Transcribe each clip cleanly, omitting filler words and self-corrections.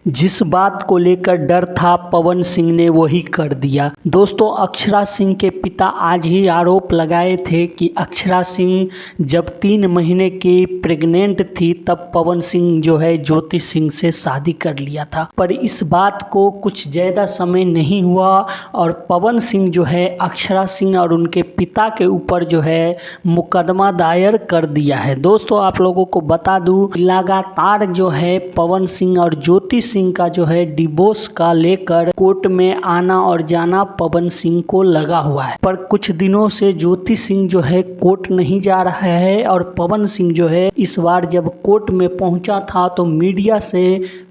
जिस बात को लेकर डर था पवन सिंह ने वही कर दिया। दोस्तों, अक्षरा सिंह के पिता आज ही आरोप लगाए थे कि अक्षरा सिंह जब 3 महीने की प्रेग्नेंट थी तब पवन सिंह जो है ज्योति सिंह से शादी कर लिया था। पर इस बात को कुछ ज़्यादा समय नहीं हुआ और पवन सिंह जो है अक्षरा सिंह और उनके पिता के ऊपर जो है मुकदमा दायर कर दिया है। दोस्तों, आप लोगों को बता दूं, लगातार जो है पवन सिंह और ज्योति सिंह का जो है डिवोर्स का लेकर कोर्ट में आना और जाना पवन सिंह को लगा हुआ है। पर कुछ दिनों से ज्योति सिंह जो है कोर्ट नहीं जा रहा है और पवन सिंह जो है इस बार जब कोर्ट में पहुंचा था तो मीडिया से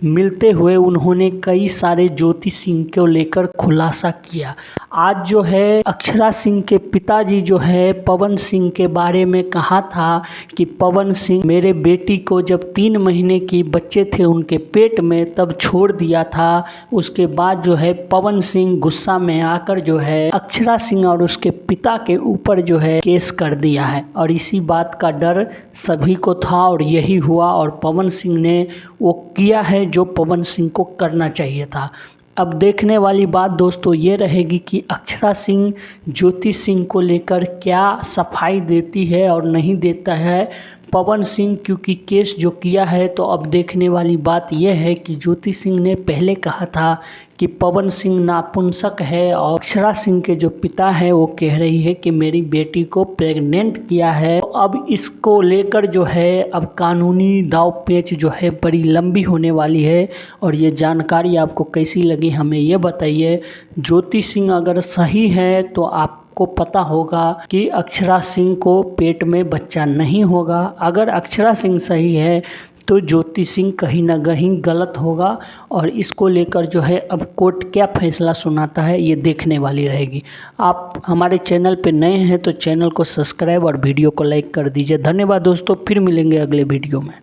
मिलते हुए उन्होंने कई सारे ज्योति सिंह को लेकर खुलासा किया। आज जो है अक्षरा सिंह के पिताजी जो है पवन सिंह के बारे में कहा था कि पवन सिंह मेरे बेटी को जब 3 महीने की बच्चे थे उनके पेट में तब छोड़ दिया था। उसके बाद जो है पवन सिंह गुस्सा में आकर जो है अक्षरा सिंह और उसके पिता के ऊपर जो है केस कर दिया है और इसी बात का डर सभी को था और यही हुआ और पवन सिंह ने वो किया है जो पवन सिंह को करना चाहिए था। अब देखने वाली बात दोस्तों ये रहेगी कि अक्षरा सिंह ज्योति सिंह को लेकर क्या सफाई देती है और नहीं देता है पवन सिंह, क्योंकि केस जो किया है। तो अब देखने वाली बात यह है कि ज्योति सिंह ने पहले कहा था कि पवन सिंह नापुंसक है और अक्षरा सिंह के जो पिता है वो कह रही है कि मेरी बेटी को प्रेग्नेंट किया है। तो अब इसको लेकर जो है अब कानूनी दाव पेच जो है बड़ी लंबी होने वाली है और ये जानकारी आपको कैसी लगी हमें ये बताइए। ज्योति सिंह अगर सही है तो आपको पता होगा कि अक्षरा सिंह को पेट में बच्चा नहीं होगा। अगर अक्षरा सिंह सही है तो ज्योति सिंह कहीं ना कहीं गलत होगा और इसको लेकर जो है अब कोर्ट क्या फैसला सुनाता है ये देखने वाली रहेगी। आप हमारे चैनल पे नए हैं तो चैनल को सब्सक्राइब और वीडियो को लाइक कर दीजिए। धन्यवाद दोस्तों, फिर मिलेंगे अगले वीडियो में।